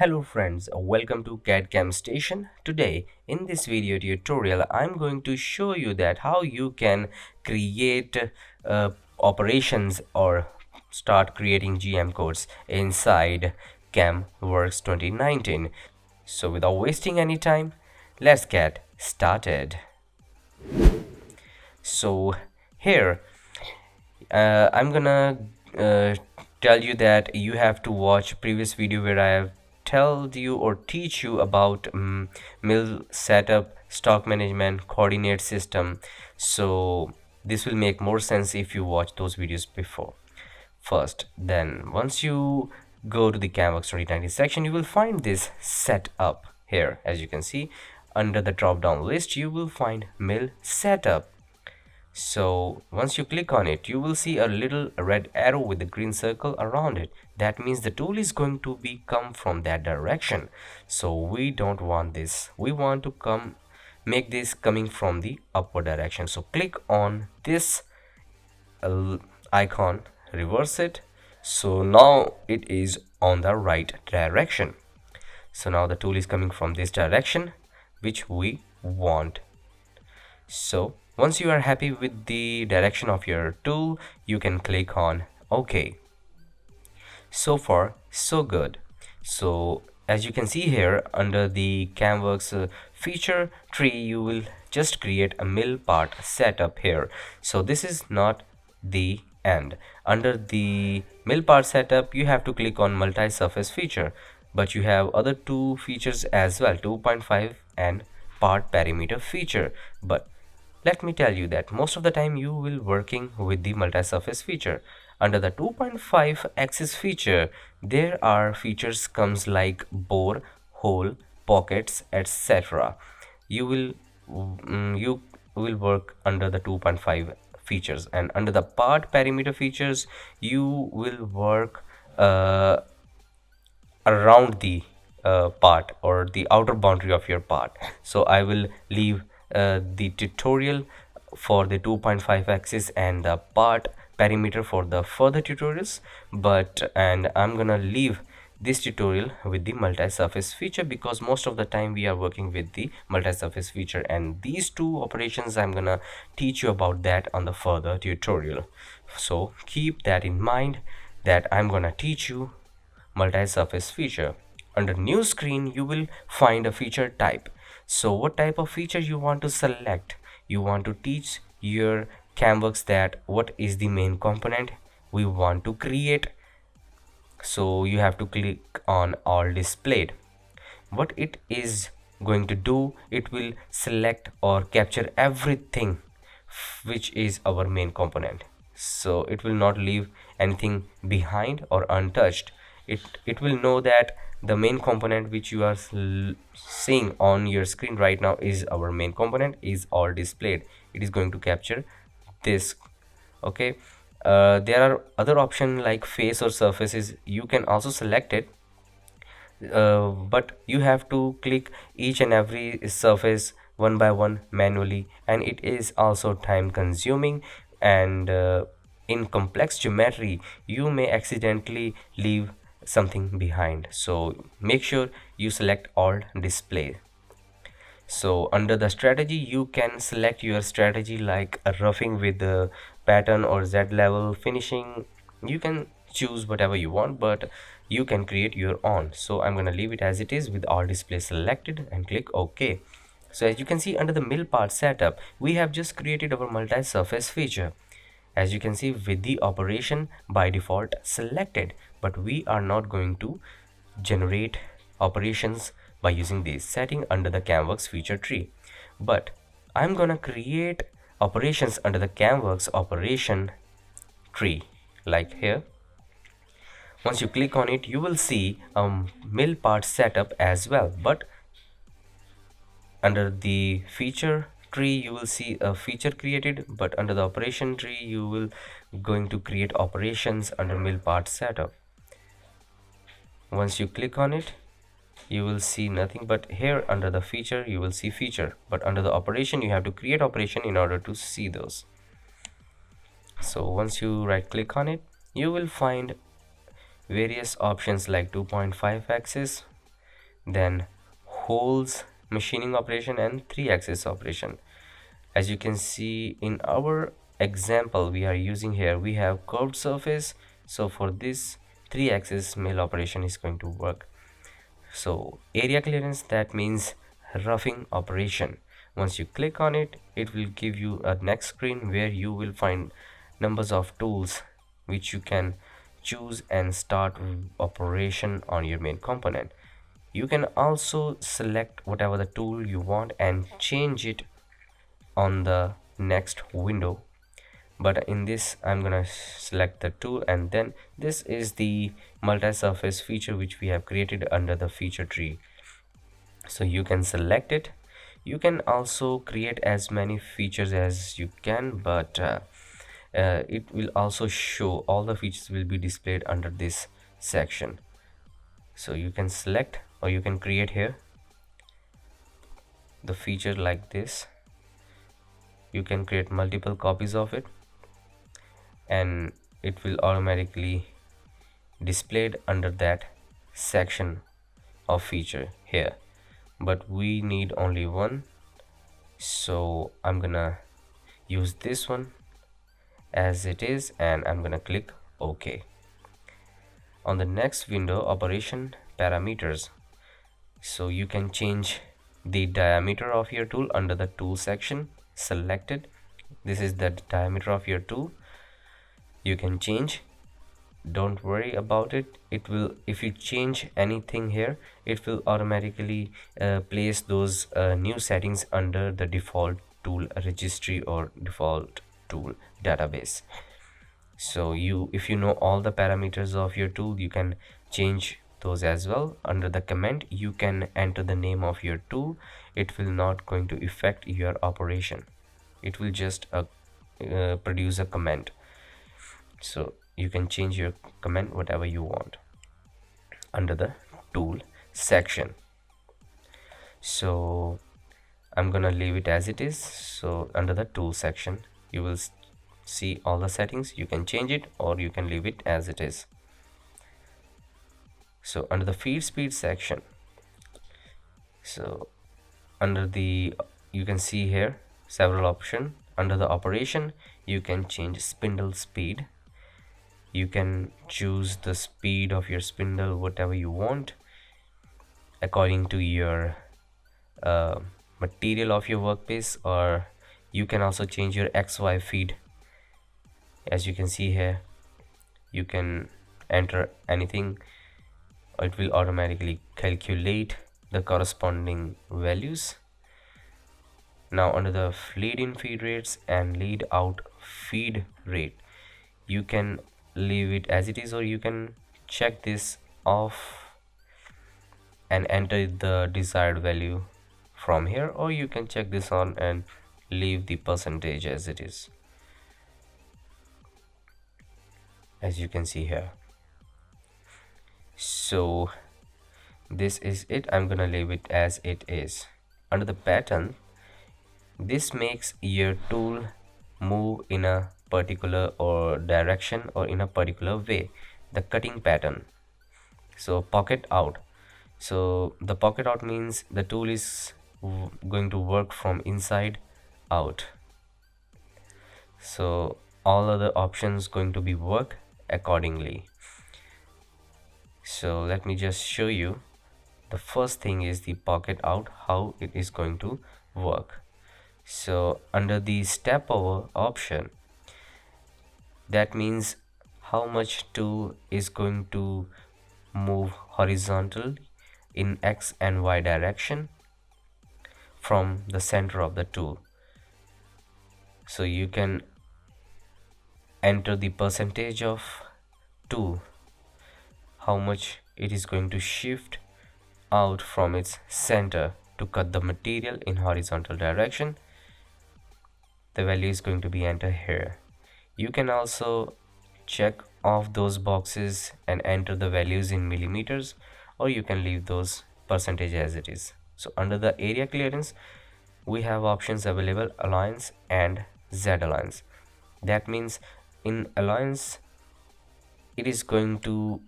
Hello friends, welcome to CADCAM station. Today in this video tutorial I'm going to show you that how you can create operations or start creating GM codes inside CamWorks 2019. So without wasting any time, let's get started. So here I'm gonna uh, tell you that you have to watch previous video where I have told you or teach you about mill setup, stock management, coordinate system. So this will make more sense if you watch those videos before. First, then once you go to the CamWorks 2019 section, you will find this setup here. As you can see, under the drop down list you will find mill setup. So once you click on it, you will see a little red arrow with a green circle around it. That means the tool is going to be come from that direction. So we don't want this. We want to make this coming from the upward direction. So click on this icon, reverse it. So now it is on the right direction. So now the tool is coming from this direction, which we want. So once you are happy with the direction of your tool, you can click on OK. So far, so good. So as you can see here, under the CamWorks feature tree, you will just create a mill part setup here. So this is not the end. Under the mill part setup, you have to click on multi-surface feature, but you have other two features as well, 2.5 and part perimeter feature. But let me tell you that most of the time you will working with the multi-surface feature. Under the 2.5 axis feature, there are features comes like bore, hole, pockets, etc. You will work under the 2.5 features, and under the part perimeter features you will work around the part or the outer boundary of your part. So I will leave the tutorial for the 2.5 axis and the part perimeter for the further tutorials, and I'm gonna leave this tutorial with the multi-surface feature because most of the time we are working with the multi-surface feature, and these two operations I'm gonna teach you about that on the further tutorial. So keep that in mind that I'm gonna teach you multi-surface feature. Under new screen you will find a feature type. So what type of feature you want to select? You want to teach your CamWorks that what is the main component we want to create. So you have to click on all displayed. What it is going to do, it will select or capture everything which is our main component. So it will not leave anything behind or untouched. It will know that the main component which you are seeing on your screen right now is our main component, is all displayed. It is going to capture this. Okay, there are other options like face or surfaces. You can also select it, but you have to click each and every surface one by one manually, and it is also time consuming, and in complex geometry you may accidentally leave something behind. So make sure you select all display. So under the strategy you can select your strategy like a roughing with the pattern or Z level finishing. You can choose whatever you want, but you can create your own. So I'm gonna leave it as it is with all display selected and click OK. So as you can see, under the mill part setup we have just created our multi-surface feature. As you can see, with the operation by default selected, but we are not going to generate operations by using this setting under the CamWorks feature tree, but I'm gonna create operations under the CamWorks operation tree like here. Once you click on it, you will see mill part setup as well, but under the feature tree you will see a feature created, but under the operation tree you will going to create operations under mill part setup. Once you click on it, you will see nothing, but here under the feature you will see feature, but under the operation you have to create operation in order to see those. So once you right click on it, you will find various options like 2.5 axis, then holes machining operation, and 3-axis operation. As you can see in our example we are using here, we have curved surface, so for this 3-axis mill operation is going to work. So area clearance, that means roughing operation. Once you click on it, it will give you a next screen where you will find numbers of tools which you can choose and start operation on your main component. You can also select whatever the tool you want and change it on the next window, but in this I'm gonna select the tool, and then this is the multi-surface feature which we have created under the feature tree. So you can select it. You can also create as many features as you can, but it will also show all the features will be displayed under this section. So you can select or you can create here the feature like this. You can create multiple copies of it and it will automatically displayed under that section of feature here, but we need only one, so I'm gonna use this one as it is and I'm gonna click OK. On the next window, operation parameters, so you can change the diameter of your tool under the tool section. Selected, this is the diameter of your tool. You can change, don't worry about it. It will, if you change anything here, it will automatically place those new settings under the default tool registry or default tool database. So if you know all the parameters of your tool, you can change those as well. Under the comment, you can enter the name of your tool. It will not going to affect your operation. It will just produce a comment. So you can change your comment whatever you want under the tool section. So I'm gonna leave it as it is. So under the tool section you will see all the settings. You can change it or you can leave it as it is. So under the feed speed section, so under the, you can see here several options. Under the operation, you can change spindle speed. You can choose the speed of your spindle whatever you want according to your material of your workpiece, or you can also change your XY feed. As you can see here, you can enter anything, it will automatically calculate the corresponding values. Now under the lead in feed rates and lead out feed rate, you can leave it as it is or you can check this off and enter the desired value from here, or you can check this on and leave the percentage as it is, as you can see here. So this is it. I'm gonna leave it as it is. Under the pattern, this makes your tool move in a particular or direction or in a particular way. The cutting pattern, so pocket out, so the pocket out means the tool is going to work from inside out, so all other options going to be work accordingly. So let me just show you. The first thing is the pocket out, how it is going to work. So under the step over option, that means how much tool is going to move horizontal in X and Y direction from the center of the tool. So you can enter the percentage of tool, how much it is going to shift out from its center to cut the material in horizontal direction. The value is going to be entered here. You can also check off those boxes and enter the values in millimeters, or you can leave those percentage as it is. So under the area clearance, we have options available: alliance and Z alliance. That means in alliance, it is going to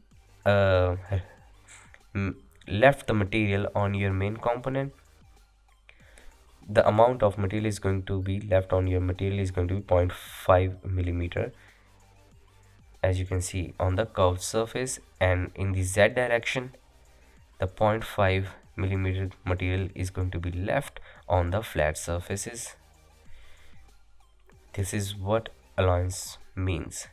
left the material on your main component, the amount of material is going to be left on your material is going to be 0.5 millimeter, as you can see on the curved surface. And in the Z direction, the 0.5 millimeter material is going to be left on the flat surfaces. This is what allowance means.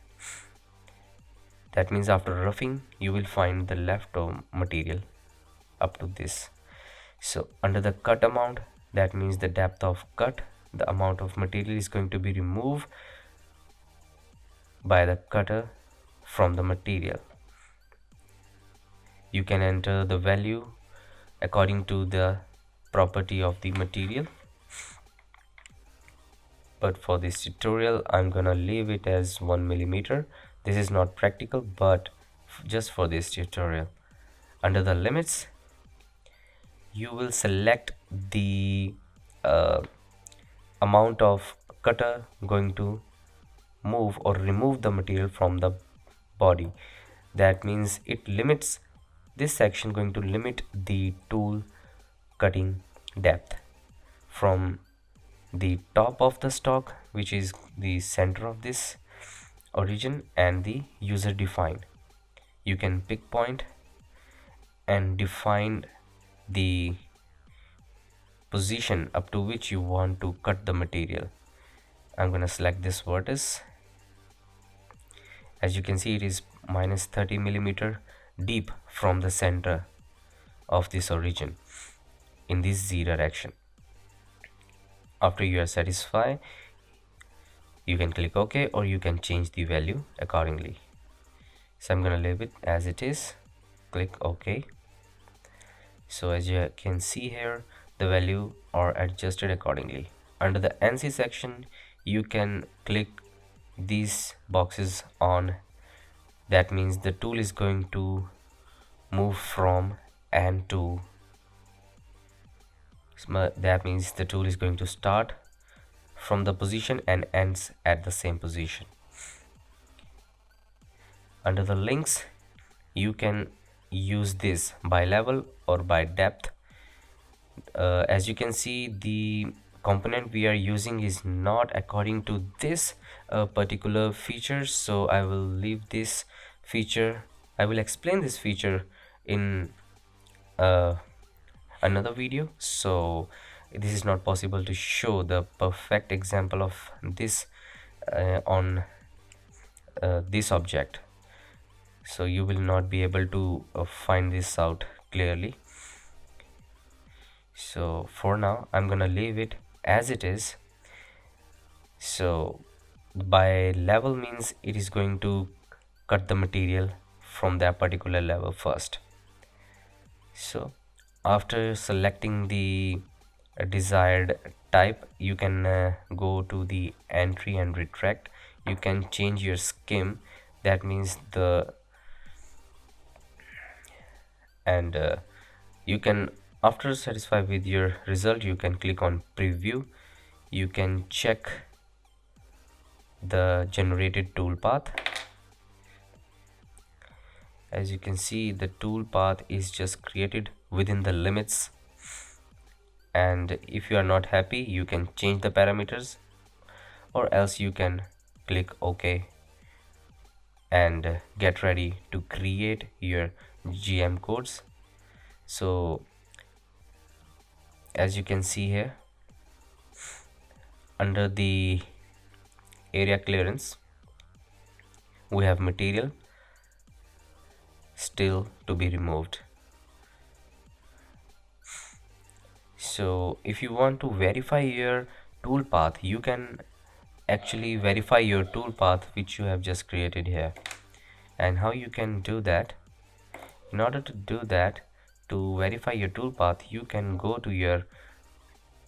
That means after roughing, you will find the leftover material up to this. So under the cut amount, that means the depth of cut, the amount of material is going to be removed by the cutter from the material. You can enter the value according to the property of the material, but for this tutorial I'm gonna leave it as 1 millimeter. This is not practical, but just for this tutorial. Under the limits, you will select the amount of cutter going to move or remove the material from the body. That means it limits this section, going to limit the tool cutting depth from the top of the stock, which is the center of this origin, and the user defined. You can pick point and define the position up to which you want to cut the material. I'm gonna select this vertex. As you can see, it is minus 30 millimeter deep from the center of this origin in this Z direction. After you are satisfied, you can click OK, or you can change the value accordingly. So I'm gonna leave it as it is. Click OK. So as you can see here, the value are adjusted accordingly. Under the NC section, you can click these boxes on. That means the tool is going to move from and to. That means the tool is going to start from the position and ends at the same position. Under the links, you can use this by level or by depth. As you can see, the component we are using is not according to this particular feature, so I will leave this feature. I will explain this feature in another video, so this is not possible to show the perfect example of this on this object, so you will not be able to find this out clearly. So for now I'm gonna leave it as it is. So by level means it is going to cut the material from that particular level first. So after selecting the desired type, you can go to the entry and retract. You can change your skim. That means you can, after satisfied with your result, you can click on preview. You can check the generated tool path. As you can see, the tool path is just created within the limits, and if you are not happy, you can change the parameters, or else you can click OK and get ready to create your GM codes. So as you can see here, under the area clearance, we have material still to be removed. So if you want to verify your tool path, you can actually verify your tool path which you have just created here. And how you can do that? In order to do that, to verify your tool path, you can go to your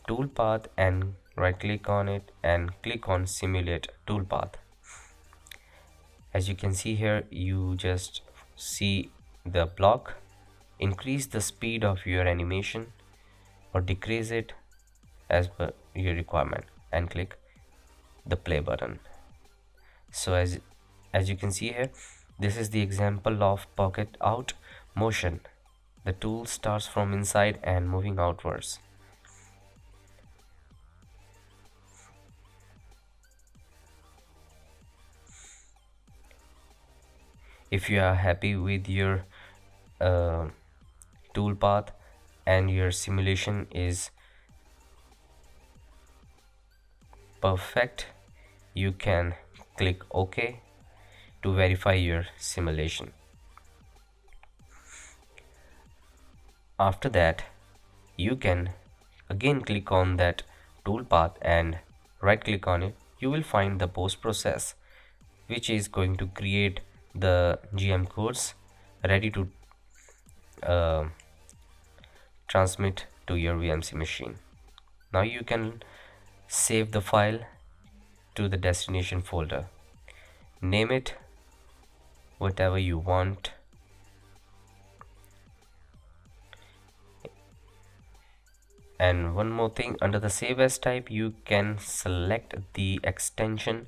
tool path and right click on it and click on simulate tool path. As you can see here, you just see the block. Increase the speed of your animation or decrease it as per your requirement and click the play button. So as you can see here, this is the example of pocket out motion. The tool starts from inside and moving outwards. If you are happy with your uh, tool path and your simulation is perfect, you can click OK to verify your simulation. After that, you can again click on that tool path and right click on it. You will find the post process, which is going to create the GM codes ready to uh, transmit to your VMC machine. Now you can save the file to the destination folder. Name it whatever you want. And one more thing, under the save as type, you can select the extension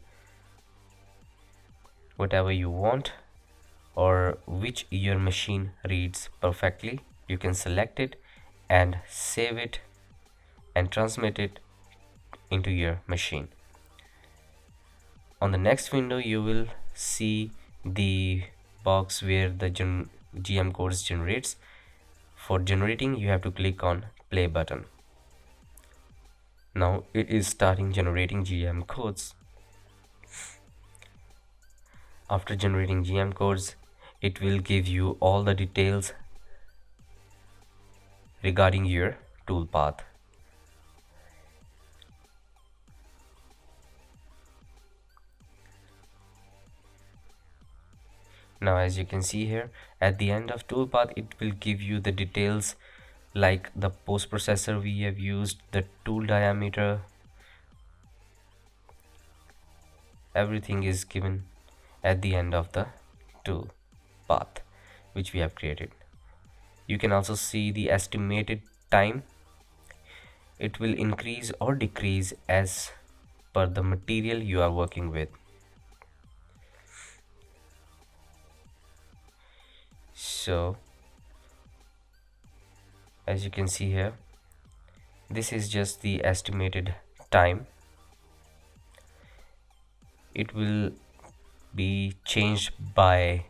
whatever you want or which your machine reads perfectly. You can select it and save it and transmit it into your machine. On the next window, you will see the box where the GM codes generates. For generating, you have to click on play button. Now it is starting generating GM codes. After generating GM codes, it will give you all the details regarding your toolpath. Now as you can see here, at the end of toolpath, it will give you the details like the post processor we have used, the tool diameter, everything is given at the end of the tool path which we have created. You can also see the estimated time. It will increase or decrease as per the material you are working with. So as you can see here, this is just the estimated time. It will be changed by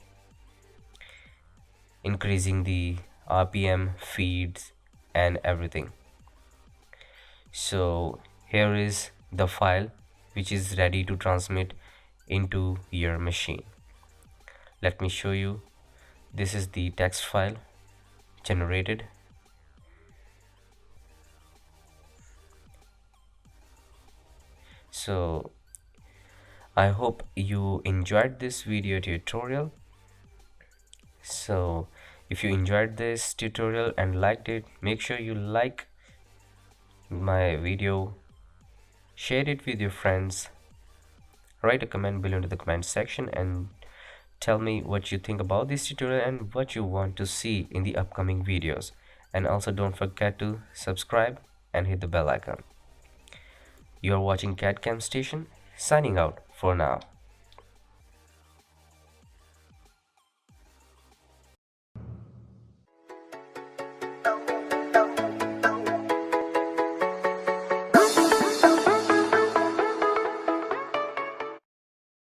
increasing the RPM, feeds and everything. So here is the file which is ready to transmit into your machine. Let me show you. This is the text file generated. So I hope you enjoyed this video tutorial. So if you enjoyed this tutorial and liked it, make sure you like my video, share it with your friends, write a comment below in the comment section and tell me what you think about this tutorial and what you want to see in the upcoming videos. And also don't forget to subscribe and hit the bell icon. You are watching CADCAM Station, signing out for now.